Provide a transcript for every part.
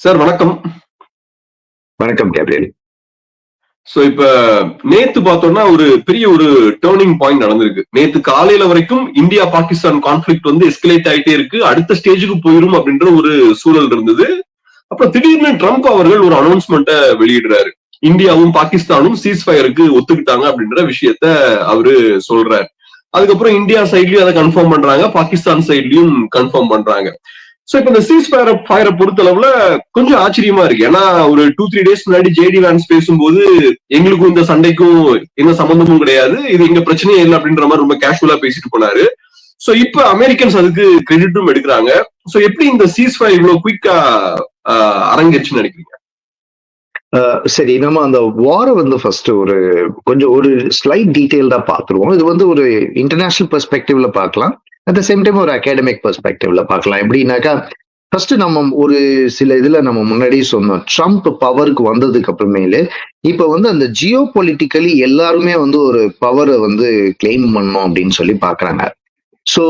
Sir வணக்கம். வணக்கம் Gabriel. இப்ப நேத்து பார்த்தோம்னா ஒரு பெரிய ஒரு டர்னிங் பாயிண்ட் நடந்திருக்கு. நேத்து காலையில வரைக்கும் இந்தியா பாகிஸ்தான் கான்ஃபிளிக்ட் வந்து எஸ்கலேட் ஆயிட்டே இருக்கு. அடுத்த ஸ்டேஜுக்கு போயிரும் அப்படின்ற ஒரு சூழல் இருந்தது. அப்புறம் திடீர்னு ட்ரம்ப் அவர்கள் ஒரு அனௌன்ஸ்மெண்ட்டை வெளியிடுறாரு. இந்தியாவும் பாகிஸ்தானும் சீஸ்ஃபயருக்கு ஒத்துக்கிட்டாங்க அப்படின்ற விஷயத்த அவரு சொல்றாரு. அதுக்கப்புறம் இந்தியா சைட்லயும் அதை கன்ஃபார்ம் பண்றாங்க, பாகிஸ்தான் சைட்லயும் கன்ஃபார்ம் பண்றாங்க. இப்ப இந்த சீஸ் ஃபயரை பொறுத்தளவுல கொஞ்சம் ஆச்சரியமா இருக்கு. ஏன்னா ஒரு 2-3 டேஸ் முன்னாடி ஜேடி வான்ஸ் பேசும்போது எங்களுக்கும் இந்த சண்டைக்கும் எந்த சம்பந்தமும் கிடையாது, இது எங்க பிரச்சனையே இல்லை அப்படின்ற மாதிரி ரொம்ப கேஷுவலா பேசிட்டு போனாரு. இப்ப அமெரிக்கன்ஸ் அதுக்கு கிரெடிட்டும் எடுக்கிறாங்க. எப்படி இந்த சீஸ் ஃபயர் இவ்வளவு குயிக்கா அரங்கேற்றுன்னு நினைக்கிறீங்க? சரி, நம்ம அந்த வார வந்து ஃபர்ஸ்ட் ஒரு ஸ்லைட் டீடைல்டா பார்த்துருவோம். இது வந்து ஒரு இன்டர்நேஷனல் பெர்ஸ்பெக்டிவ்ல பார்க்கலாம், அட் த சேம் டைம் ஒரு அகாடமிக் பெர்ஸ்பெக்டிவ்ல பார்க்கலாம். எப்படின்னாக்கா, ஃபர்ஸ்ட் நம்ம ஒரு சில இதுல நம்ம முன்னாடியே சொன்னோம், ட்ரம்ப் பவருக்கு வந்ததுக்கு அப்புறமேலு இப்ப வந்து அந்த ஜியோ பொலிட்டிக்கலி எல்லாருமே வந்து ஒரு பவரை வந்து கிளைம் பண்ணணும் அப்படின்னு சொல்லி பாக்குறாங்க. சோ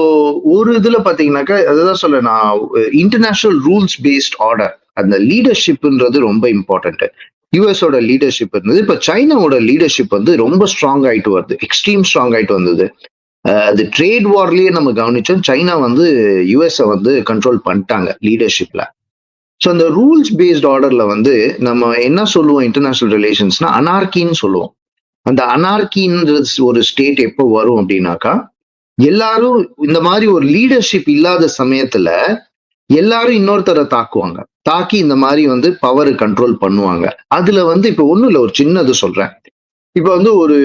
ஒரு இதுல பாத்தீங்கன்னாக்கா, அதுதான் சொல்ல நான், இன்டர்நேஷனல் ரூல்ஸ் பேஸ்ட் ஆர்டர், அந்த லீடர்ஷிப்ன்றது ரொம்ப இம்பார்ட்டன்ட். யுஎஸோட லீடர்ஷிப் இருந்தது, இப்ப சைனாவோட லீடர்ஷிப் வந்து ரொம்ப ஸ்ட்ராங் ஆயிட்டு வருது, எக்ஸ்ட்ரீம் ஸ்ட்ராங் ஆயிட்டு வந்தது. அது ட்ரேட் வார்லயே நம்ம கவனிச்சோம், சைனா வந்து யுஎஸ் வந்து கண்ட்ரோல் பண்ணிட்டாங்க லீடர்ஷிப்ல. ஸோ அந்த ரூல்ஸ் பேஸ்ட் ஆர்டர்ல வந்து நம்ம என்ன சொல்லுவோம், இன்டர்நேஷனல் ரிலேஷன்ஸ்னா அனார்கின்னு சொல்லுவோம். அந்த அனார்கின்றது ஒரு ஸ்டேட் எப்போ வரும் அப்படின்னாக்கா, எல்லாரும் இந்த மாதிரி ஒரு லீடர்ஷிப் இல்லாத சமயத்துல எல்லாரும் இன்னொருத்தரை தாக்குவாங்க, தாக்கி இந்த மாதிரி வந்து பவர் கண்ட்ரோல் பண்ணுவாங்க. அதுல வந்து இப்ப ஒண்ணும் இல்ல, ஒரு சின்னது சொல்றேன். இப்ப வந்து ஒரு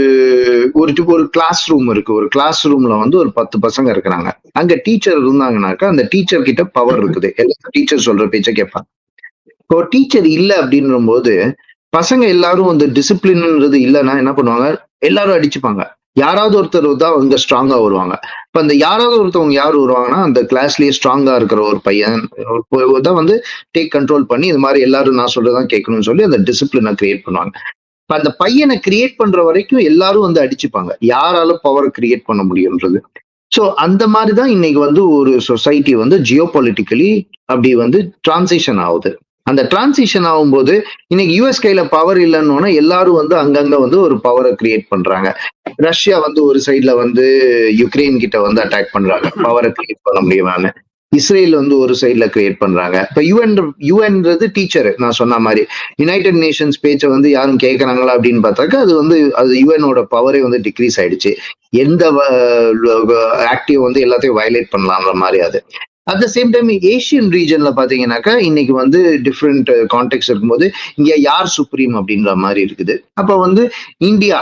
ஒரு கிளாஸ் ரூம் இருக்கு, ஒரு கிளாஸ் ரூம்ல வந்து ஒரு 10 பசங்க இருக்கிறாங்க. அங்க டீச்சர் இருந்தாங்கன்னாக்கா, அந்த டீச்சர் கிட்ட பவர் இருக்குது, எல்லாரும் டீச்சர் சொல்ற பேச்ச கேட்பாங்க. இப்போ டீச்சர் இல்ல அப்படின்ற போது பசங்க எல்லாரும் வந்து டிசிப்ளின்ன்றது இல்லைன்னா என்ன பண்ணுவாங்க, எல்லாரும் அடிச்சுப்பாங்க. யாராவது ஒருத்தர் தான் வந்து ஸ்ட்ராங்கா வருவாங்க. இப்ப அந்த யாராவது ஒருத்தவங்க யார் வருவாங்கன்னா, அந்த கிளாஸ்லயே ஸ்ட்ராங்கா இருக்கிற ஒரு பையன் தான் வந்து டேக் கண்ட்ரோல் பண்ணி இது மாதிரி எல்லாரும் நான் சொல்றதான் கேட்கணும்னு சொல்லி அந்த டிசிப்ளினை கிரியேட் பண்ணுவாங்க. இப்ப அந்த பையனை கிரியேட் பண்ற வரைக்கும் எல்லாரும் வந்து அடிச்சுப்பாங்க, யாரால பவர் கிரியேட் பண்ண முடியும்ன்றது. சோ அந்த மாதிரிதான் இன்னைக்கு வந்து ஒரு சொசைட்டி வந்து ஜியோ பொலிட்டிக்கலி அப்படி வந்து டிரான்சிஷன் ஆகுது. அந்த டிரான்சிஷன் ஆகும்போது இன்னைக்கு யுஎஸ் கையில பவர் இல்லைன்னு எல்லாரும் வந்து அங்கங்க வந்து ஒரு பவரை கிரியேட் பண்றாங்க. ரஷ்யா வந்து ஒரு சைட்ல வந்து யுக்ரைன் கிட்ட வந்து அட்டாக் பண்றாங்க, பவரை கிரியேட் பண்ண முடியுமான்னு. இஸ்ரேல் வந்து ஒரு சைட்ல கிரியேட் பண்றாங்க. இப்ப யுஎன்றது டீச்சர், நான் சொன்ன மாதிரி யுனைடெட் நேஷன்ஸ் பேச்சை வந்து யாரும் கேட்கறாங்களா அப்படின்னு பார்த்தாக்கா, அது யுஎனோட பவரே வந்து டிக்ரீஸ் ஆயிடுச்சு. எந்த ஆக்டிவ் வந்து எல்லாத்தையும் வயலேட் பண்ணலாம்ன்ற மாதிரி. அது at the same time Asian ரீஜன்ல பாத்தீங்கன்னாக்கா, இன்னைக்கு வந்து டிஃப்ரெண்ட் கான்டெக்ட் இருக்கும்போது இங்க யார் சுப்ரீம் அப்படின்ற மாதிரி இருக்குது. அப்ப வந்து இந்தியா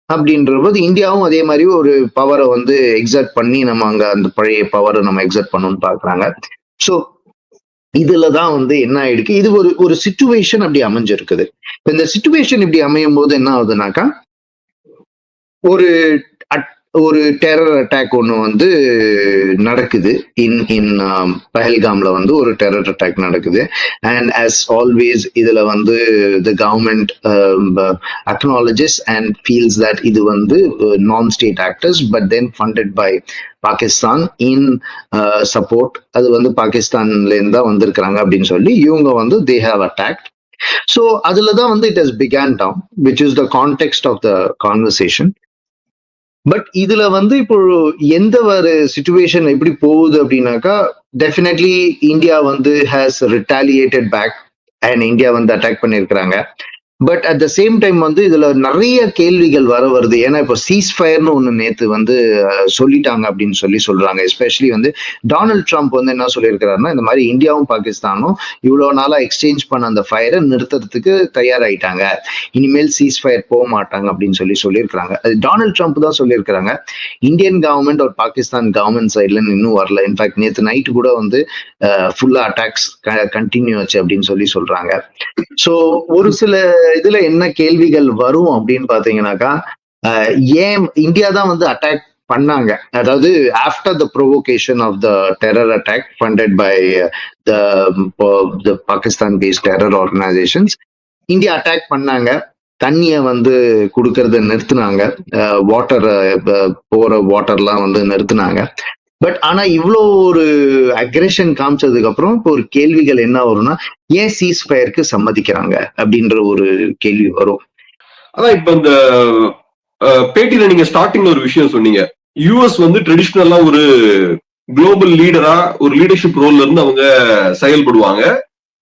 அப்படின்ற போது இந்தியாவும் அதே மாதிரி ஒரு பவரை வந்து எக்ஸர்ட் பண்ணி நம்ம அங்க அந்த பழைய பவரை நம்ம எக்ஸர்ட் பண்ணணும்னு பாக்குறாங்க. ஸோ இதுலதான் வந்து என்ன ஆயிடுக்கு, இது ஒரு ஒரு சிச்சுவேஷன் அப்படி அமைஞ்சிருக்குது. இப்ப இந்த சிச்சுவேஷன் இப்படி அமையும் போது என்ன ஆகுதுனாக்கா, ஒரு ஒரு டெரர் அட்டாக் ஒன்று வந்து நடக்குது. இன் பஹல்காம்ல வந்து ஒரு டெரர் அட்டாக் நடக்குது. அண்ட் ஆஸ் ஆல்வேஸ் இதுல வந்து the government acknowledges and feels that இது வந்து non state actors but then funded by Pakistan in support. அது வந்து பாகிஸ்தான்ல இருந்து தான் வந்திருக்கிறாங்க அப்படின்னு சொல்லி இவங்க வந்து தே ஹேவ் அட்டாக்ட். ஸோ அதுலதான் வந்து it has become down, which is the context of the conversation. But இதுல வந்து இப்போ எந்த ஒரு சிச்சுவேஷன் எப்படி போகுது அப்படின்னாக்கா, டெஃபினெட்லி இந்தியா வந்து has retaliated back and India வந்து அட்டாக் பண்ணியிருக்கிறாங்க. But at the same time வந்து இதுல நிறைய கேள்விகள் வருது. ஏன்னா இப்போ சீஸ் ஃபயர்னு ஒண்ணு நேத்து வந்து சொல்லிட்டாங்க அப்படின்னு சொல்றாங்க. எஸ்பெஷலி வந்து டொனால்ட் ட்ரம்ப் வந்து என்ன சொல்லியிருக்கிறாருன்னா, இந்த மாதிரி இந்தியாவும் பாகிஸ்தானும் இவ்வளவு நாளா எக்ஸ்சேஞ்ச் பண்ண அந்த ஃபயரை நிறுத்துறதுக்கு தயாராயிட்டாங்க, இனிமேல் சீஸ் ஃபயர் போக மாட்டாங்க அப்படின்னு சொல்லியிருக்கிறாங்க. அது டொனால்ட் ட்ரம்ப் தான் சொல்லியிருக்கிறாங்க. இந்தியன் கவர்மெண்ட் ஒரு பாகிஸ்தான் கவர்மெண்ட் சைட்ல இன்னும் வரல. இன்ஃபேக்ட் நேத்து நைட்டு கூட வந்து ஃபுல்லா அட்டாக்ஸ் கண்டினியூ ஆச்சு அப்படின்னு சொல்றாங்க. சோ ஒரு சில இதுல என்ன கேள்விகள் வரும் அப்படின்னு பாத்தீங்கன்னாக்கா, ஏன் இந்தியா தான் வந்து அட்டாக் பண்ணாங்க, அதாவது after the provocation of the terror attack funded by the Pakistan based terror organisations, India attack பண்ணாங்க, தண்ணிய வந்து கொடுக்கறத நிறுத்தினாங்க, வாட்டர் போற வாட்டர்லாம் வந்து நிறுத்தினாங்க. பட் ஆனா இவ்வளோ ஒரு அக்ரெஷன் காமிச்சதுக்கு அப்புறம் இப்போ ஒரு கேள்விகள் என்ன வரும்னா, ஏன் சீஸ் ஃபயருக்கு சம்மதிக்கிறாங்க அப்படின்ற ஒரு கேள்வி வரும். அதான் இப்ப இந்த பேட்டியில நீங்க ஸ்டார்டிங்ல ஒரு விஷயம் சொன்னீங்க. யூஎஸ் வந்து ட்ரெடிஷனலா ஒரு குளோபல் லீடரா ஒரு லீடர்ஷிப் ரோல்ல இருந்து அவங்க செயல்படுவாங்க.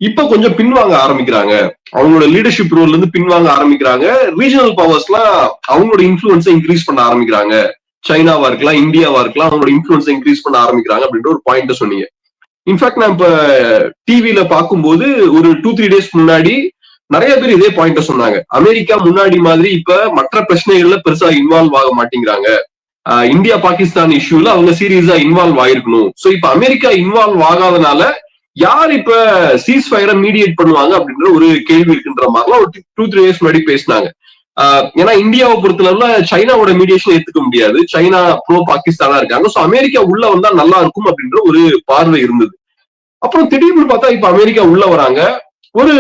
இப்ப கொஞ்சம் பின்வாங்க ஆரம்பிக்கிறாங்க. அவங்களோட லீடர்ஷிப் ரோல்ல இருந்து பின்வாங்க ஆரம்பிக்கிறாங்க. ரீஜனல் பவர்ஸ்லாம் அவங்களோட இன்ஃபுளுன்ஸை இன்க்ரீஸ் பண்ண ஆரம்பிக்கிறாங்க. சைனாவா இருக்கலாம், இந்தியாவா இருக்கலாம், அவங்களோட இன்ஃபுளுன்ஸை இன்க்ரீஸ் பண்ண ஆரம்பிக்கிறாங்க அப்படின்ற ஒரு பாயிண்ட் சொன்னீங்க. இன்ஃபேக்ட் நான் இப்ப டிவில பார்க்கும்போது ஒரு 2-3 டேஸ் முன்னாடி நிறைய பேர் இதே பாயிண்ட சொன்னாங்க. அமெரிக்கா முன்னாடி மாதிரி இப்ப மற்ற பிரச்சனைகள்ல பெருசா இன்வால்வ் ஆக மாட்டேங்கிறாங்க. இந்தியா பாகிஸ்தான் இஷ்யூல அவங்க சீரியஸா இன்வால்வ் ஆயிருக்கணும். சோ இப்ப அமெரிக்கா இன்வால்வ் ஆகாதனால யார் இப்ப சீஸ் ஃபயரை மீடியேட் பண்ணுவாங்க அப்படின்ற ஒரு கேள்வி இருக்குன்ற மாதிரிலாம் ஒரு 2-3 டேஸ் முன்னாடி பேசினாங்க. ஏன்னா இந்தியாவை பொறுத்தளவுல சைனாவோட மீடியேஷன் ஏத்துக்க முடியாது. சைனா ப்ரோ பாகிஸ்தானா இருக்காங்க. சோ அமெரிக்கா உள்ள வந்தா நல்லா இருக்கும் அப்படின்ற ஒரு பார்வை இருந்தது. அப்புறம் திடீர்னு பார்த்தா இப்ப அமெரிக்கா உள்ள வராங்க. ஒரு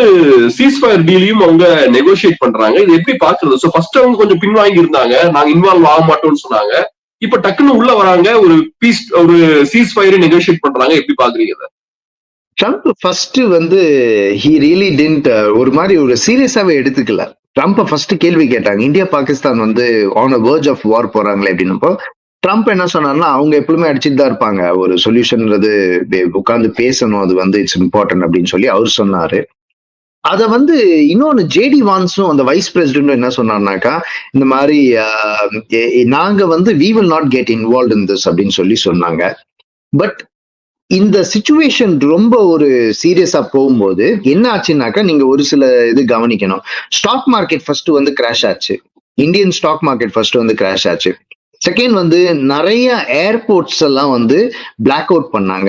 சீஸ்ஃபயர் டீலையும் அவங்க நெகோசியேட் பண்றாங்க. இது எப்படி பாக்குறது? சோ ஃபர்ஸ்ட் அவங்க கொஞ்சம் பின்வாங்கி இருந்தாங்க. நாங்க இன்வால்வ் ஆக மாட்டோம்னு சொன்னாங்க. இப்ப டக்குன்னு உள்ள வராங்க. ஒரு சீஸ்ஃபயரை நெகோசியேட் பண்றாங்க. எப்படி பாக்குறீங்க? ட்ரம்ப் ஃபர்ஸ்ட் வந்து ஹி ரியலி டிண்ட் ஒரு மாதிரி ஒரு சீரியஸாவே எடுத்துக்கல. ட்ரம்ப் ஃபர்ஸ்ட் கேள்வி கேட்டாங்க, இந்தியா பாகிஸ்தான் வந்து ஆன் அ வேர்ஜ் ஆஃப் வார் போறாங்களே அப்படின்னப்போ ட்ரம்ப் என்ன சொன்னார்னா, அவங்க எப்பவுமே அடிச்சுட்டு தான் இருப்பாங்க. ஒரு சொல்யூஷன்றது உட்கார்ந்து பேசணும், அது வந்து இட்ஸ் இம்பார்ட்டன்ட் அப்படின்னு சொல்லி அவர் சொன்னாரு. அத வந்து இன்னொன்னு ஜேடி வான்ஸும் அந்த வைஸ் பிரசிடென்டும் என்ன சொன்னார்னாக்கா, இந்த மாதிரி நாங்க வந்து we will not get involve in this அப்படின்னு சொல்லி சொன்னாங்க. பட் இந்த சிச்சுவேஷன் ரொம்ப ஒரு சீரியஸா போகும்போது என்ன ஆச்சுன்னாக்கா, நீங்க ஒரு சில இது கவனிக்கணும். ஸ்டாக் மார்க்கெட் ஃபர்ஸ்ட் வந்து கிராஷ் ஆச்சு. இந்தியன் ஸ்டாக் மார்க்கெட் ஃபர்ஸ்ட் வந்து கிராஷ் ஆச்சு. செகண்ட் வந்து நிறைய ஏர்போர்ட்ஸ் எல்லாம் வந்து பிளாக் அவுட் பண்ணாங்க.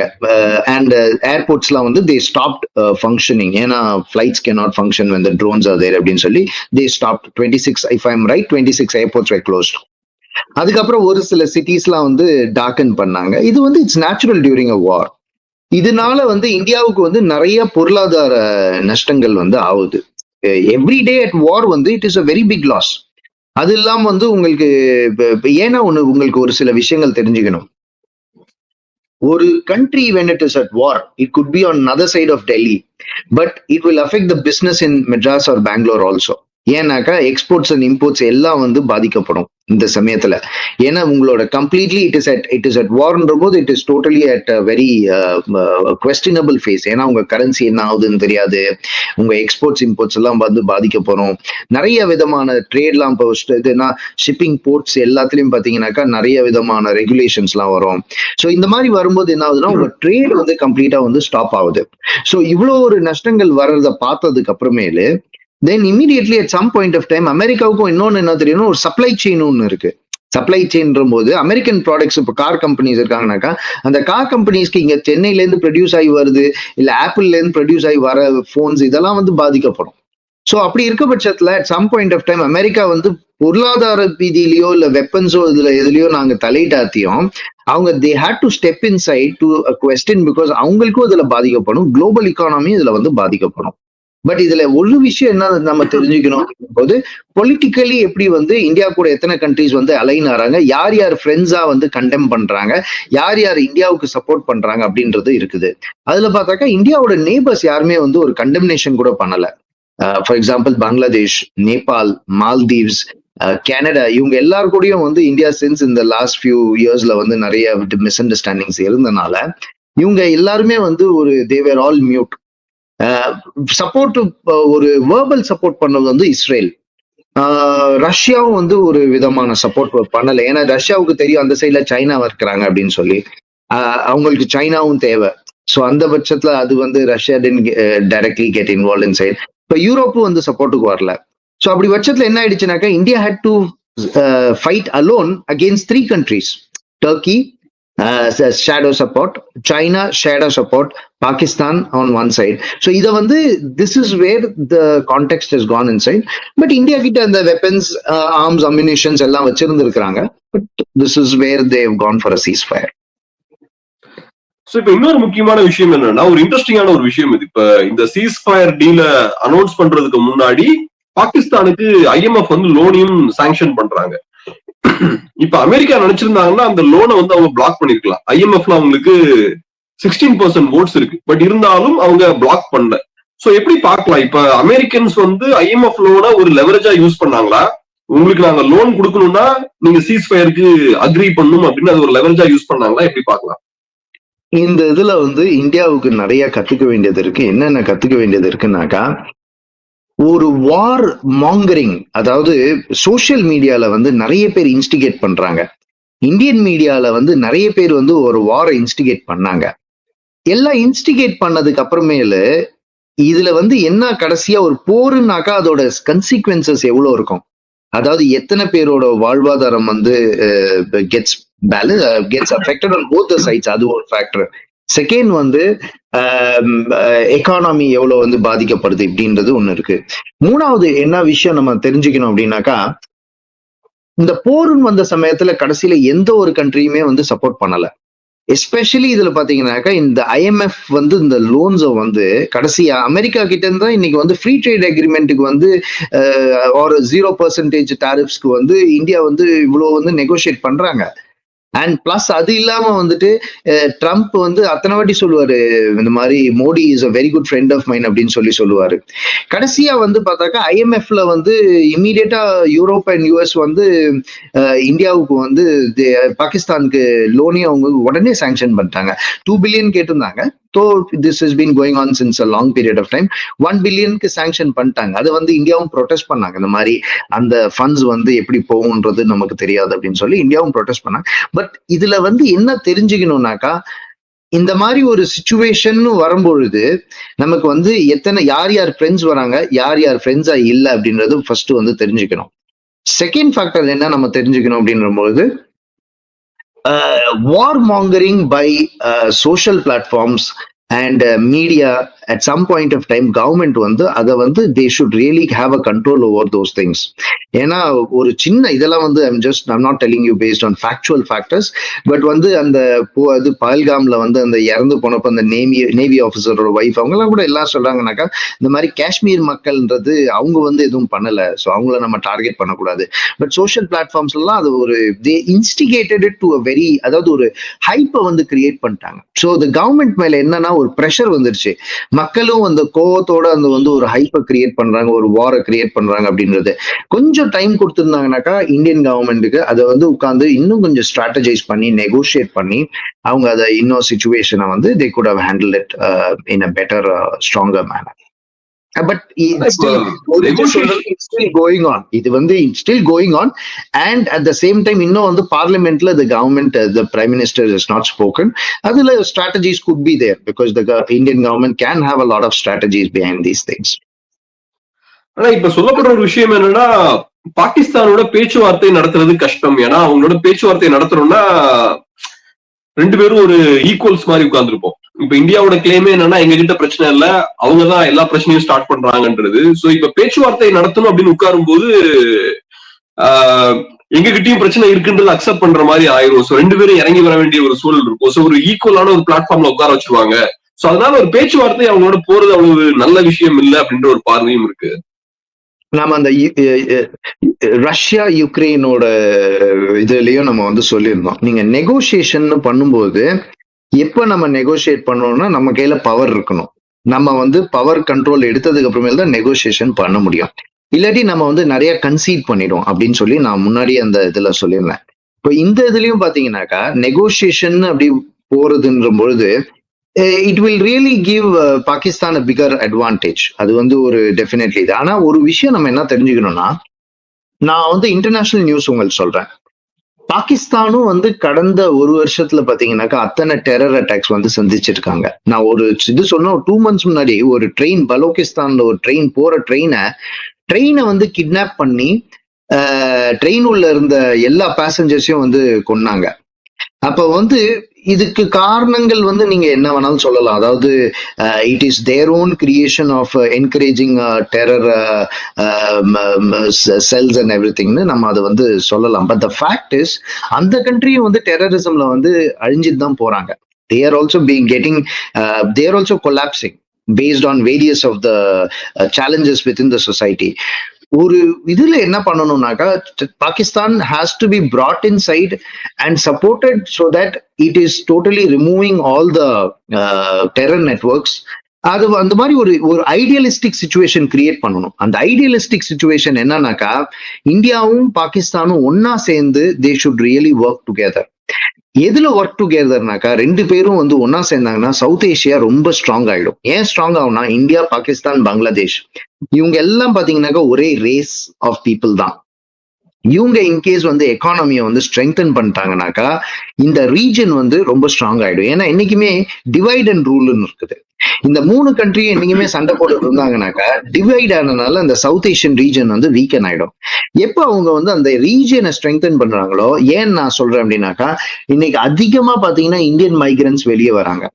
அண்ட் ஏர்போர்ட்ஸ்லாம் வந்து தே ஸ்டாப்ட் ஃபங்க்ஷனிங். ஏன்னா flights can not function when the drones are there அப்படின்னு சொல்லி தே stopped 26, if I'm right, 26 airports were closed. அதுக்கப்புறம் ஒரு சில சிட்டிஸ்லாம் வந்து டார்க்கன் பண்ணாங்க. இது வந்து இட்ஸ் நேச்சுரல் டியூரிங் அ வார். இதனால வந்து இந்தியாவுக்கு வந்து நிறைய பொருளாதார நஷ்டங்கள் வந்து ஆகுது. எவ்ரி டே அட் வார் வந்து it is a very big loss. அது இல்லாம வந்து உங்களுக்கு ஏன்னா ஒண்ணு உங்களுக்கு ஒரு சில விஷயங்கள் தெரிஞ்சுக்கணும். ஒரு country when it is at war, it could be on another side of Delhi, but it will affect the business in Madras or Bangalore also. ஏன்னாக்கா எக்ஸ்போர்ட்ஸ் அண்ட் இம்போர்ட்ஸ் எல்லாம் வந்து பாதிக்கப்படும் இந்த சமயத்துல. ஏன்னா உங்களோட கம்ப்ளீட்லி இட் இஸ் அட் வார்ன்ற போது it is totally at very questionable phase. ஏன்னா உங்க கரன்சி என்ன ஆகுதுன்னு தெரியாது. உங்க எக்ஸ்போர்ட்ஸ் இம்போர்ட்ஸ் எல்லாம் வந்து பாதிக்கப்படும். நிறைய விதமான ட்ரேட்லாம் இப்போ இதுனா ஷிப்பிங் போர்ட்ஸ் எல்லாத்துலயும் பாத்தீங்கன்னாக்கா நிறைய விதமான ரெகுலேஷன்ஸ் எல்லாம் வரும். ஸோ இந்த மாதிரி வரும்போது என்ன ஆகுதுன்னா உங்க ட்ரேட் வந்து கம்ப்ளீட்டா வந்து ஸ்டாப் ஆகுது. ஸோ இவ்வளோ ஒரு நஷ்டங்கள் வர்றதை பார்த்ததுக்கு அப்புறமேலு then immediately at some point of time அமெரிக்காவுக்கும் இன்னொன்னு என்ன தெரியும், ஒரு சப்ளை செயின் ஒன்று இருக்கு. சப்ளை செயின்ற போது அமெரிக்கன் ப்ராடக்ட்ஸ் இப்போ கார் கம்பெனிஸ் இருக்காங்கனாக்கா அந்த கார் கம்பெனிஸ்க்கு இங்க சென்னையில இருந்து ப்ரொடியூஸ் ஆகி வருது, இல்ல ஆப்பிள்ல இருந்து ப்ரொடியூஸ் ஆகி வர போன்ஸ் இதெல்லாம் வந்து பாதிக்கப்படும். ஸோ அப்படி இருக்க பட்சத்துல at some point of time America வந்து பொருளாதார ரீதியிலையோ இல்ல வெப்பன்ஸோ இதுல எதுலயோ நாங்க தலையிட்டாத்தியும் அவங்க they had to step in side to question, because அவங்களுக்கும் இதுல பாதிக்கப்படும், குளோபல் இக்கானமி இதுல வந்து பாதிக்கப்படும். பட் இதுல ஒரு விஷயம் என்ன நம்ம தெரிஞ்சுக்கணும் போது, பொலிட்டிக்கலி எப்படி வந்து இந்தியா கூட எத்தனை கண்ட்ரிஸ் வந்து அலைன் ஆறாங்க, யார் யார் ஃப்ரெண்ட்ஸா வந்து கண்டெம் பண்றாங்க, யார் யார் இந்தியாவுக்கு சப்போர்ட் பண்றாங்க அப்படின்றது இருக்குது. அதுல பார்த்தாக்கா இந்தியாவோட நேபர்ஸ் யாருமே வந்து ஒரு கண்டெம்னேஷன் கூட பண்ணல. For example Bangladesh, Nepal, Maldives, Canada, இவங்க எல்லாரு கூடயும் வந்து இந்தியா சின்ஸ் இந்த லாஸ்ட் ஃபியூ இயர்ஸ்ல வந்து நிறைய மிஸ் அண்டர்ஸ்டாண்டிங்ஸ் இருந்தனால இவங்க எல்லாருமே வந்து ஒரு தே வேர் ஆல் மியூட். சப்போர்ட் ஒரு வேர்பல் சப்போர்ட் பண்ணது வந்து இஸ்ரேல். ரஷ்யாவும் வந்து ஒரு விதமான சப்போர்ட் பண்ணல. ஏன்னா ரஷ்யாவுக்கு தெரியும் அந்த சைட்ல சைனா இருக்கிறாங்க அப்படின்னு சொல்லி. அவங்களுக்கு சைனாவும் தேவை. ஸோ அந்த பட்சத்துல அது வந்து Russia directly get involve in side. இப்போ யூரோப்பும் வந்து சப்போர்ட்டுக்கு வரல. ஸோ அப்படி பட்சத்துல என்ன ஆயிடுச்சுனாக்கா India had to fight alone against 3 countries. Turkey shadow support, China shadow support, Pakistan on one side. So இத வந்து this is where the context has gone inside. But India கிட்ட அந்த weapons, arms, ammunitions எல்லாம் வச்சிருந்திருக்காங்க. But this is where they have gone for a ceasefire. So இப்ப இன்னொரு முக்கியமான விஷயம் என்னன்னா, ஒரு இன்ட்ரெஸ்டிங்கான ஒரு விஷயம் இது. இப்ப இந்த சீஸ்ஃபயர் டீல அனௌன்ஸ் பண்றதுக்கு முன்னாடி பாகிஸ்தானுக்கு IMF வந்து லோனையும் சாங்ஷன் பண்றாங்க. இப்ப அமெரிக்கா நினைச்சிருந்தாங்கன்னா அந்த லோனை வந்து அவங்க பிளாக் பண்ணிருக்கலாம். IMFல அவங்களுக்கு 16% votes இருக்கு. பட் இருந்தாலும் அவங்க பிளாக் பண்ணல. சோ எப்படி பார்க்கலாம்? இப்ப அமெரிக்கன்ஸ் வந்து IMF லோனை ஒரு லெவரேஜா யூஸ் பண்ணாங்களா? உங்களுக்கு நாங்க லோன் கொடுக்கணும்னா நீங்க சீஸ் ஃபயருக்கு அக்ரி பண்ணும் அப்படின்னு அது ஒரு லெவரேஜா யூஸ் பண்ணாங்களா? எப்படி பார்க்கலாம்? இந்த இதுல வந்து இந்தியாவுக்கு நிறைய கத்துக்க வேண்டியது இருக்கு. என்னென்ன கத்துக்க வேண்டியது இருக்குன்னாக்கா, ஒரு வார் மாங்கரிங், அதாவது சோசியல் மீடியால வந்து நிறைய பேர் இன்ஸ்டிகேட் பண்றாங்க. இந்தியன் மீடியால வந்து நிறைய பேர் வந்து ஒரு வாரை இன்ஸ்டிகேட் பண்ணாங்க. எல்லாம் இன்ஸ்டிகேட் பண்ணதுக்கு அப்புறமேலு இதுல வந்து என்ன கடைசியா ஒரு போருன்னாக்கா அதோட கன்சிக்வன்சஸ் எவ்வளவு இருக்கும்? அதாவது எத்தனை பேரோட வாழ்வாதாரம் வந்து gets gets affected on both the sides, அது ஒரு ஃபேக்டர். செகண்ட் வந்து எக்கானமி எவ்வளவு வந்து பாதிக்கப்படுது இப்படின்றது ஒண்ணு இருக்கு. மூணாவது என்ன விஷயம் நம்ம தெரிஞ்சுக்கணும் அப்படின்னாக்கா, இந்த போருன்னு வந்த சமயத்துல கடைசியில எந்த ஒரு கண்ட்ரியுமே வந்து சப்போர்ட் பண்ணல. எஸ்பெஷலி இதுல பாத்தீங்கன்னாக்கா இந்த IMF வந்து இந்த லோன்ஸை வந்து கடைசியா அமெரிக்கா கிட்ட இருந்தா இன்னைக்கு வந்து ஃப்ரீ ட்ரேட் அக்ரிமெண்ட்டுக்கு வந்து ஒரு 0% டாரிஃப்ஸ்க்கு வந்து இந்தியா வந்து இவ்வளவு வந்து நெகோசியேட் பண்றாங்க. அண்ட் பிளஸ் அது இல்லாம வந்துட்டு ட்ரம்ப் வந்து அத்தனை வாட்டி சொல்லுவாரு, இந்த மாதிரி Modi is a very good friend of mine அப்படின்னு சொல்லுவாரு. கடைசியா வந்து பார்த்தாக்கா IMFல வந்து இம்மீடியட்டா யூரோப் அண்ட் US வந்து இந்தியாவுக்கு வந்து பாகிஸ்தானுக்கு லோனே அவங்க உடனே சாங்ஷன் பண்ணிட்டாங்க. 2 பில்லியன் கேட்டிருந்தாங்க. So this is been going on since a long period of time. 1 பில்லியனுக்கு சாங்ஷன் பண்ணிட்டாங்க. அதை வந்து இந்தியாவும் ப்ரொடெஸ்ட் பண்ணாங்க. இந்த மாதிரி அந்த ஃபண்ட்ஸ் வந்து எப்படி போகுன்றது நமக்கு தெரியாது அப்படின்னு சொல்லி இந்தியாவும் ப்ரொடெஸ்ட் பண்ணாங்க. பட் இதுல வந்து என்ன தெரிஞ்சுக்கணும்னாக்கா, இந்த மாதிரி ஒரு சிச்சுவேஷன் வரும்பொழுது நமக்கு வந்து யார் யார் ஃப்ரெண்ட்ஸ் வராங்க, யார் யார் ஃப்ரெண்ட்ஸா இல்ல அப்படின்றது ஃபர்ஸ்ட் வந்து தெரிஞ்சுக்கணும். செகண்ட் ஃபேக்டர் என்ன நம்ம தெரிஞ்சுக்கணும் அப்படின்றபோது, war mongering by social platforms and media at some point of time government வந்து அதை வந்து they should really have a control over those things. ஏன்னா ஒரு சின்ன இதெல்லாம் வந்து I'm not telling you based on factual factors, but வந்து அந்த அது பஹல்காம்ல வந்து அந்த இறந்து போனப்ப அந்த நேவி ஆஃபீஸரோட ஒய்ஃப் அவங்க எல்லாம் கூட எல்லாம் சொல்றாங்கன்னாக்கா, இந்த மாதிரி காஷ்மீர் மக்கள்ன்றது அவங்க வந்து எதுவும் பண்ணல, ஸோ அவங்கள நம்ம டார்கெட் பண்ணக்கூடாது. பட் சோஷியல் பிளாட்ஃபார்ம்ஸ் எல்லாம் அது ஒரு they instigated it to a very, அதாவது ஒரு ஹைப்பை வந்து கிரியேட் பண்ணிட்டாங்க. ஸோ the கவர்மெண்ட் மேல என்னன்னா ஒரு ப்ரெஷர் வந்துருச்சு. மக்களும் அந்த கோவத்தோட அந்த வந்து ஒரு ஹைப்பை கிரியேட் பண்றாங்க, ஒரு வாரை கிரியேட் பண்றாங்க அப்படின்றது. கொஞ்சம் டைம் கொடுத்திருந்தாங்கனாக்கா இந்தியன் கவர்மெண்ட்டுக்கு அதை வந்து உட்கார்ந்து இன்னும் கொஞ்சம் ஸ்ட்ராட்டஜைஸ் பண்ணி நெகோஷியேட் பண்ணி அவங்க அதை இன்னும் சிச்சுவேஷனை வந்து they could have handled it in a better stronger manner. But it's still going on. இது வந்து it's still going on, and at the same time இன்னும் வந்து பார்லிமெண்ட்ல the government, the prime minister has not spoken. அதுல strategies could be there because the Indian government can have a lot of strategies behind these things. ஆனா இப்ப சொல்லப்படுற ஒரு விஷயம் என்னன்னா, பாகிஸ்தானோட பேச்சுவார்த்தை நடத்துறது கஷ்டம். ஏன்னா அவங்களோட பேச்சுவார்த்தை நடத்துறோம்னா 2 பேரும் ஒரு ஈக்குவல்ஸ் மாதிரி உட்கார்ந்துருப்போம். இப்ப இந்தியாவோட கிளைமே என்னன்னா, எங்க கிட்ட பிரச்சனை இல்ல, அவங்கதான் எல்லா பிரச்சனையும் ஸ்டார்ட் பண்றாங்கன்றது. சோ இப்ப பேச்சுவார்த்தை நடத்தணும் அப்படின்னு உட்காரும் போது எங்க கிட்டயும் பிரச்சனை இருக்குன்றது அக்செப்ட் பண்ற மாதிரி ஆயிரும். சோ 2 பேரும் இறங்கி வர வேண்டிய ஒரு சூழல் இருக்கும். சோ ஒரு ஈக்குவலான ஒரு பிளாட்ஃபார்ம்ல உட்கார வச்சிருவாங்க. சோ அதனால ஒரு பேச்சுவார்த்தை அவங்களோட போறது அவ்வளவு நல்ல விஷயம் இல்லை அப்படின்ற ஒரு பார்வையும் இருக்கு. நாம அந்த ரஷ்யா யுக்ரைனோட இதுலயும் நம்ம வந்து சொல்லியிருந்தோம், நீங்க நெகோசியேஷன் பண்ணும்போது எப்ப நம்ம நெகோசியேட் பண்ணோம்னா நம்ம கையில பவர் இருக்கணும். நம்ம வந்து பவர் கண்ட்ரோல் எடுத்ததுக்கு அப்புறமேல தான் நெகோசியேஷன் பண்ண முடியும். இல்லாட்டி நம்ம வந்து நிறைய கன்சீட் பண்ணிடும் அப்படின்னு சொல்லி நான் முன்னாடி அந்த இதுல சொல்லியிருந்தேன். இப்போ இந்த இதுலயும் பாத்தீங்கன்னாக்கா நெகோசியேஷன் அப்படி போறதுன்ற பொழுது it will really give Pakistan a bigger advantage. அது வந்து ஒரு டெஃபினெட்லி இது. ஆனா ஒரு விஷயம் நம்ம என்ன தெரிஞ்சுக்கணும்னா, நான் வந்து இன்டர்நேஷனல் நியூஸ் உங்களுக்கு சொல்றேன். பாகிஸ்தானும் வந்து கடந்த ஒரு வருஷத்துல பாத்தீங்கன்னாக்கா அத்தனை டெரர் அட்டாக்ஸ் வந்து சந்திச்சிருக்காங்க. நான் ஒரு இது சொன்ன 2 months முன்னாடி ஒரு ட்ரெயின், பலோகிஸ்தான்ல ஒரு ட்ரெயின் போற ட்ரெயினை வந்து கிட்னாப் பண்ணி ட்ரெயின் உள்ள இருந்த எல்லா பேசஞ்சர்ஸையும் வந்து கொன்னாங்க. அப்ப வந்து இதுக்கு காரணங்கள் வந்து நீங்க என்ன வேணாலும் சொல்லலாம். அதாவது it is their own creation of encouraging terror cells and every திங்னு நம்ம அதை வந்து சொல்லலாம். பட் த ஃபேக்ட் இஸ் அந்த கண்ட்ரியும் வந்து டெரரிசம்ல வந்து அழிஞ்சிட்டு தான் போறாங்க. they are also they are also collapsing based on various of the challenges within the society. ஒரு இதுல என்ன பண்ணணும்னாக்கா, Pakistan has to be brought inside and supported so that it is totally removing all the terror networks. அது அந்த மாதிரி ஒரு ஒரு idealistic situation create பண்ணணும். அந்த ஐடியலிஸ்டிக் சுச்சுவேஷன் என்னன்னாக்கா, இந்தியாவும் பாகிஸ்தானும் ஒன்னா சேர்ந்து they should really work together. எதுல ஒர்க் டுகெதர்னாக்கா, ரெண்டு பேரும் வந்து ஒன்னா சேர்ந்தாங்கன்னா சவுத் ஏஷியா ரொம்ப ஸ்ட்ராங் ஆயிடும். ஏன் ஸ்ட்ராங் ஆகும்னா, இந்தியா, பாகிஸ்தான், பங்களாதேஷ் இவங்க எல்லாம் பாத்தீங்கன்னாக்கா ஒரே ரேஸ் ஆஃப் பீப்புள் தான். இவங்க இன்கேஸ் வந்து எக்கானமியை வந்து ஸ்ட்ரெங்தன் பண்ணிட்டாங்கனாக்கா இந்த ரீஜன் வந்து ரொம்ப ஸ்ட்ராங் ஆயிடும். ஏன்னா என்னைக்குமே டிவைட் அண்ட் ரூல்னு இருக்குது. இந்த மூணு கண்ட்ரியும் என்னைக்குமே சண்டை போட்டு இருந்தாங்கனாக்கா டிவைட் ஆனதுனால அந்த சவுத் ஏஷியன் ரீஜன் வந்து வீக்கன் ஆயிடும். எப்ப அவங்க வந்து அந்த ரீஜனை ஸ்ட்ரெங்தன் பண்றாங்களோ, ஏன் நான் சொல்றேன் அப்படின்னாக்கா, இன்னைக்கு அதிகமா பாத்தீங்கன்னா இந்தியன் மைக்ரன்ஸ் வெளியே வராங்க,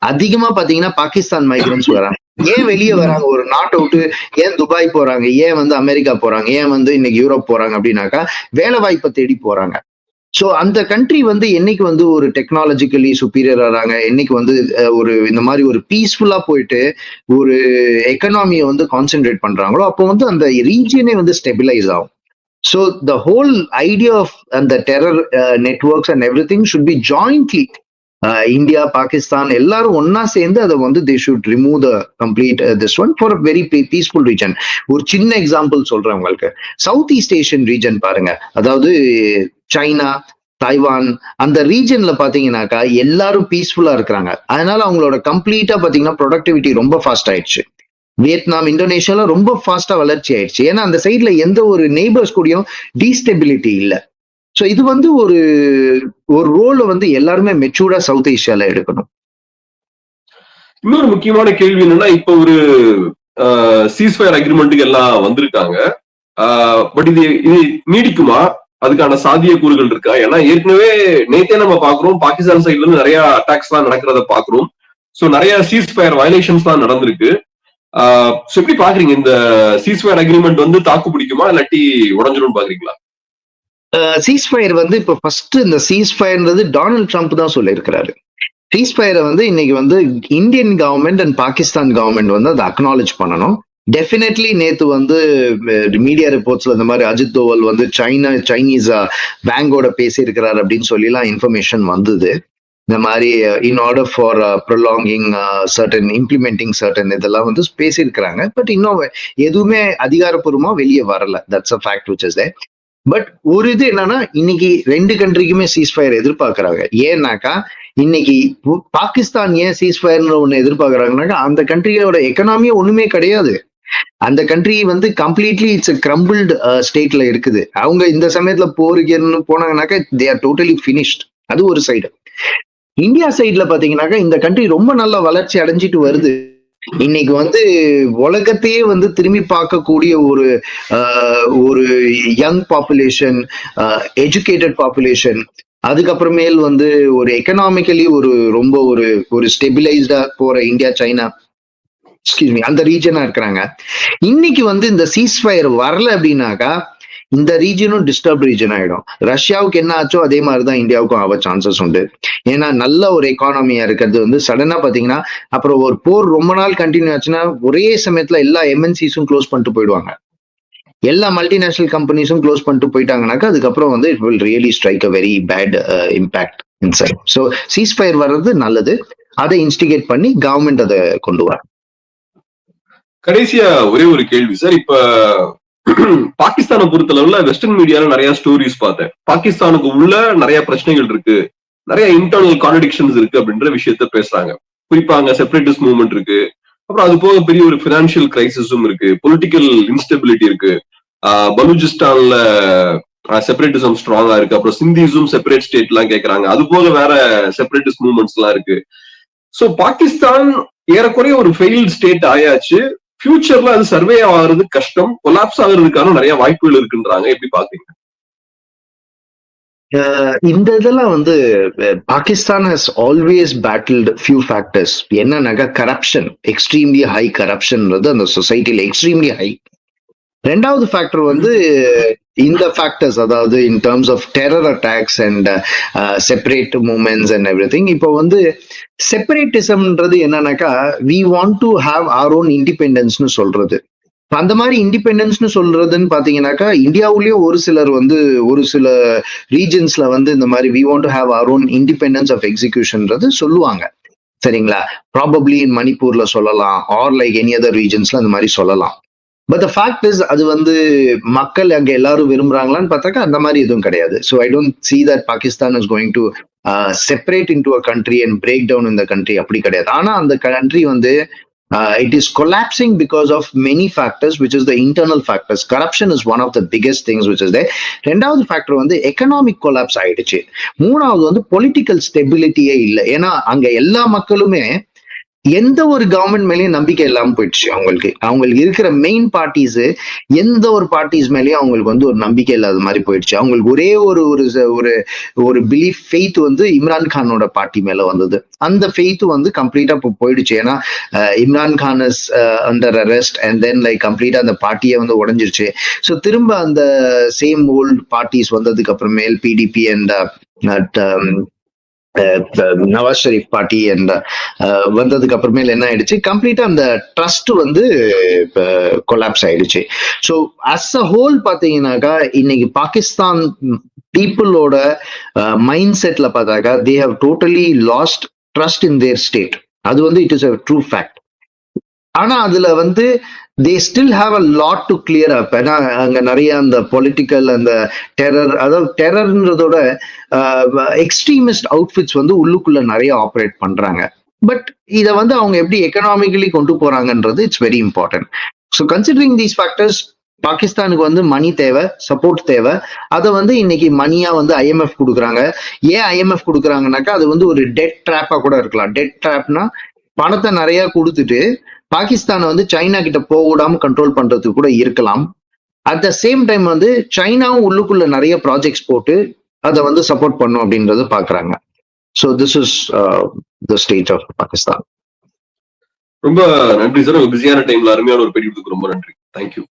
அதிகமா பாத்தீங்கன்னா பாகிஸ்தான் மைக்ரன்ஸ் வராங்க. ஏன் வெளியே வராங்க? ஒரு நாட்டை விட்டு ஏன் துபாய் போறாங்க, ஏன் வந்து அமெரிக்கா போறாங்க, ஏன் வந்து இன்னைக்கு யூரோப் போறாங்க அப்படின்னாக்கா வேலை வாய்ப்பை தேடி போறாங்க. சோ அந்த கண்ட்ரி வந்து என்னைக்கு வந்து ஒரு டெக்னாலஜிக்கலி சுப்பீரியர் ஆறாங்க, என்னைக்கு வந்து ஒரு இந்த மாதிரி ஒரு பீஸ்ஃபுல்லா போயிட்டு ஒரு எக்கனாமியை வந்து கான்சென்ட்ரேட் பண்றாங்களோ, அப்போ வந்து அந்த ரீஜியனே வந்து ஸ்டெபிலைஸ் ஆகும். So the whole idea of and the terror networks and everything should be jointly India, Pakistan எல்லாரும் ஒன்னா சேர்ந்து அதை வந்து they should remove the complete this one for very peaceful region. ஒரு சின்ன எக்ஸாம்பிள் சொல்றேன் உங்களுக்கு. சவுத் ஈஸ்ட் ஏஷியன் ரீஜன் பாருங்க, அதாவது சைனா, தைவான் அந்த ரீஜன்ல பாத்தீங்கன்னாக்கா எல்லாரும் பீஸ்ஃபுல்லா இருக்கிறாங்க. அதனால அவங்களோட கம்ப்ளீட்டா பாத்தீங்கன்னா ப்ரொடக்டிவிட்டி ரொம்ப ஃபாஸ்ட் ஆயிடுச்சு. வியட்நாம், இந்தோனேஷியால ரொம்ப ஃபாஸ்டா வளர்ச்சி ஆயிடுச்சு. ஏன்னா அந்த சைட்ல எந்த ஒரு நெய்பர்ஸ் கூடயும் டீஸ்டெபிலிட்டி இல்லை. சோ இது வந்து ஒரு ஒரு ரோல வந்து எல்லாருமே மெச்சூர்டா சவுத் ஏஷியால எடுக்கணும். இன்னொரு முக்கியமான கேள்வி என்னன்னா, இப்ப ஒரு சீஸ்ஃபயர் அக்ரிமெண்ட்டுக்கு எல்லாம் வந்திருக்காங்க. பட் இது இது நீடிக்குமா? அதுக்கான சாத்தியக்கூறுகள் இருக்கா? ஏன்னா ஏற்கனவே நேத்தே நம்ம பாக்குறோம், பாகிஸ்தான் சைட்ல இருந்து நிறைய அட்டாக்ஸ் எல்லாம் நடக்கிறத பாக்குறோம். சோ நிறைய சீஸ்ஃபயர் வயலேஷன்ஸ் தான் நடந்திருக்கு. எப்படி பாக்குறீங்க? இந்த சீஸ்ஃபயர் அக்ரிமெண்ட் வந்து தாக்கு பிடிக்குமா, இல்லாட்டி உடஞ்சிடும் பாக்குறீங்களா? சீஸ்ஃபயர் வந்து இப்ப ஃபர்ஸ்ட் இந்த சீஸ்ஃபயர்ன்றது டொனால்ட் ட்ரம்ப் தான் சொல்லியிருக்கிறாரு. சீஸ்ஃபயரை வந்து இன்னைக்கு வந்து Indian government and Pakistan government வந்து அதை அக்னாலேஜ் பண்ணணும். டெஃபினெட்லி நேத்து வந்து மீடியா ரிப்போர்ட்ஸ்ல இந்த மாதிரி அஜித் தோவல் வந்து சைனீஸ் பேங்கோட பேசி இருக்கிறார் அப்படின்னு சொல்லி எல்லாம் இன்ஃபர்மேஷன் வந்தது. இந்த மாதிரி in order for prolonging certain implementing certain இதெல்லாம் வந்து பேசியிருக்கிறாங்க. பட் இன்னும் எதுவுமே அதிகாரப்பூர்வமா வெளியே வரல. That's a fact which is there. But ஒரு இது என்னன்னா, இன்னைக்கு ரெண்டு கண்ட்ரிக்குமே சீஸ்ஃபயர் எதிர்பார்க்கறாங்க. ஏன்னாக்கா இன்னைக்கு பாகிஸ்தான் ஏன் சீஸ்ஃபயர்னு ஒண்ணு எதிர்பார்க்கறாங்கன்னாக்கா, அந்த கண்ட்ரியோட எக்கனாமியே ஒண்ணுமே கிடையாது. அந்த கண்ட்ரி வந்து கம்ப்ளீட்லி இட்ஸ் கிரம்பிள்டு ஸ்டேட்ல இருக்குது. அவங்க இந்த சமயத்துல போருக்குன்னு போனாங்கன்னாக்கா தே ஆர் டோட்டலி பினிஷ்ட். அது ஒரு சைடு. இந்தியா சைட்ல பாத்தீங்கன்னாக்கா இந்த கண்ட்ரி ரொம்ப நல்ல வளர்ச்சி அடைஞ்சிட்டு வருது. இன்னைக்கு வந்து உலகத்தையே வந்து திரும்பி பார்க்கக்கூடிய ஒரு ஒரு யங் பாப்புலேஷன், எஜுகேட்டட் பாப்புலேஷன், அதுக்கப்புறமேல் வந்து ஒரு எக்கனாமிக்கலி ஒரு ரொம்ப ஒரு ஒரு ஸ்டெபிலைஸ்டா போற இந்தியா, சைனா அந்த ரீஜனா இருக்கிறாங்க. இன்னைக்கு வந்து இந்த சீஸ்ஃபயர் வரல அப்படின்னாக்கா இந்த ரீஜனும் டிஸ்டர்ப் ரீஜன் ஆயிடும். ரஷ்யாவுக்கு என்ன ஆச்சோ அதே மாதிரிதான் இந்தியாவுக்கும் ஆக சான்சஸ் உண்டு. ஏன்னா நல்ல ஒரு எக்கானமியா இருக்கிறது வந்து சடனா பாத்தீங்கன்னா அப்புறம் ஒரு போர் ரொம்ப நாள் கண்டினியூ ஆச்சுன்னா ஒரே சமயத்துல எல்லா எம்என்சிஸும் க்ளோஸ் பண்ணிட்டு போயிடுவாங்க. எல்லா மல்டிநேஷனல் கம்பெனிஸும் க்ளோஸ் பண்ணிட்டு போயிட்டாங்கன்னாக்கா அதுக்கப்புறம் வந்து it will really strike a very bad impact inside. So ceasefire வர்றது நல்லது. அதை இன்ஸ்டிகேட் பண்ணி கவர்மெண்ட் அதை கொண்டு வர. கடைசியா ஒரே ஒரு கேள்வி சார். இப்ப பாகிஸ்தானை பொறுத்தளவுல வெஸ்டர்ன் மீடியால நிறைய ஸ்டோரிஸ் பார்த்தேன். பாகிஸ்தானுக்கு உள்ள நிறைய பிரச்சனைகள் இருக்கு, நிறைய இன்டர்னல் கான்ட்ரடிக்ஷன்ஸ் இருக்கு அப்படின்ற விஷயத்த பேசுறாங்க. குறிப்பா அங்க செப்பரேட்டிஸ்ட் மூவ்மெண்ட் இருக்கு, அப்புறம் அது போக பெரிய ஒரு பினான்சியல் கிரைசிஸும் இருக்கு, பொலிட்டிக்கல் இன்ஸ்டெபிலிட்டி இருக்கு. பலூச்சிஸ்தான்ல செப்பரேட்டிசம் ஸ்ட்ராங்கா இருக்கு, அப்புறம் சிந்திஸும் செப்பரேட் ஸ்டேட் எல்லாம் கேட்கறாங்க, அது போக வேற செப்பரேட்டிஸ்ட் மூவ்மெண்ட்ஸ் எல்லாம் இருக்கு. சோ பாகிஸ்தான் ஏறக்குறைய ஒரு ஃபெயில்ட் ஸ்டேட் ஆயாச்சு. ஃபியூச்சர்ல அது சர்வே ஆகிறது கஷ்டம், கொலாப்ஸ் ஆகிறதுக்கான நிறைய வாய்ப்புகள் இருக்குன்றாங்க. எப்படி பாக்குறீங்க? இந்த இதெல்லாம் வந்து Pakistan has always battled few factors. என்னன்னாக்கா கரப்ஷன், எக்ஸ்ட்ரீம்லி ஹை கரப்ஷன்ன்றது அந்த சொசைட்டில எக்ஸ்ட்ரீம்லி ஹை. ரெண்டாவது ஃபேக்டர் வந்து இந்த ஃபேக்டர்ஸ், அதாவது in terms of terror attacks and separate movements and every thing. இப்போ வந்து செப்பரேட்டிசம்ன்றது என்னன்னாக்கா we want to have our own இண்டிபெண்டன்ஸ்னு சொல்றது. அந்த மாதிரி இண்டிபெண்டன்ஸ்னு சொல்றதுன்னு பாத்தீங்கன்னாக்கா இந்தியாவுலயும் ஒரு சில ரீஜன்ஸ்ல இந்த மாதிரி we want to have our own independence of எக்ஸிகியூஷன்றது சொல்லுவாங்க. சரிங்களா? ப்ராபப்ளி இன் மணிப்பூர்ல சொல்லலாம், ஆர் லைக் எனி அதர் ரீஜன்ஸ்ல அந்த மாதிரி சொல்லலாம். பட் த ஃபேக்ட் இஸ் அது மக்கள் அங்க எல்லாரும் விரும்புறாங்களான்னு பார்த்தாக்கா அந்த மாதிரி எதுவும் கிடையாது. So I don't see that Pakistan is going to separate into a country and break down இந்த கண்ட்ரி அப்படி கிடையாது. ஆனா அந்த country it is collapsing because of many factors, which is the internal factors. Corruption is one of the biggest things which is there. ரெண்டாவது factor economic collapse ஆயிடுச்சு. மூணாவது political ஸ்டெபிலிட்டியே இல்லை. ஏன்னா அங்க எல்லா மக்களுமே எந்த ஒரு கவர்மெண்ட் மேலேயும் நம்பிக்கை இல்லாம போயிடுச்சு. அவங்களுக்கு இருக்கிற மெயின் பார்ட்டிஸ் எந்த ஒரு பார்ட்டிஸ் மேலேயும் அவங்களுக்கு ஒரு நம்பிக்கை இல்லாத மாதிரி போயிடுச்சு. அவங்களுக்கு ஒரே ஒரு ஒரு ஒரு பிலீஃப் ஃபெய்த் இம்ரான் கானோட பார்ட்டி மேல வந்தது. அந்த ஃபெய்த் கம்ப்ளீட்டா போயிடுச்சு. ஏன்னா Imran Khan is under arrest and then like completely அந்த பார்ட்டியே உடைஞ்சிருச்சு. ஸோ திரும்ப அந்த சேம் ஓல்ட் பார்ட்டிஸ் வந்ததுக்கு அப்புறமேல் PDP and Nawaz Sharif party and வந்ததுக்கு அப்புறமேல என்ன ஆயிடுச்சு, கம்ப்ளீட்டா அந்த ட்ரஸ்ட் கொலாப்ஸ் ஆயிடுச்சு. ஸோ அஸ் அ ஹோல் பாத்தீங்கன்னாக்கா இன்னைக்கு பாகிஸ்தான் பீப்புளோட மைண்ட் செட்ல பார்த்தாக்கா they have totally lost trust in their state. அது it is a true fact. ஆனா அதுல they still have a lot to clear up. ஏன்னா அங்க நிறைய அந்த பொலிட்டிக்கல் அந்த டெரர், அதாவது டெரர்ன்றதோட எக்ஸ்ட்ரீமிஸ்ட் அவுட்ஃபிட்ஸ் உள்ளுக்குள்ள நிறைய ஆப்ரேட் பண்றாங்க. பட் இதை அவங்க எப்படி எக்கனாமிக்கலி கொண்டு போறாங்கன்றது it's very important. So considering these factors பாகிஸ்தானுக்கு மணி தேவை, சப்போர்ட் தேவை. அதை இன்னைக்கு மணியா ஐஎம்எஃப் கொடுக்குறாங்க. ஏன் ஐஎம்எஃப் கொடுக்குறாங்கனாக்கா அது ஒரு டெட் ட்ராப்பா கூட இருக்கலாம். டெட் ட்ராப்னா பணத்தை நிறைய கொடுத்துட்டு பாகிஸ்தானை சைனா கிட்ட போக விடாம கண்ட்ரோல் பண்றதுக்கு கூட இருக்கலாம். அட் த சேம் டைம் சைனாவும் உள்ளுக்குள்ள நிறைய ப்ராஜெக்ட்ஸ் போட்டு அதை சப்போர்ட் பண்ணும் அப்படின்றத பாக்குறாங்க. So this is the state of Pakistan. ரொம்ப நன்றி சார். பிஸியான டைம்ல அருமையான ஒரு பேட்டி கொடுத்துக்கு ரொம்ப நன்றி. தேங்க்யூ.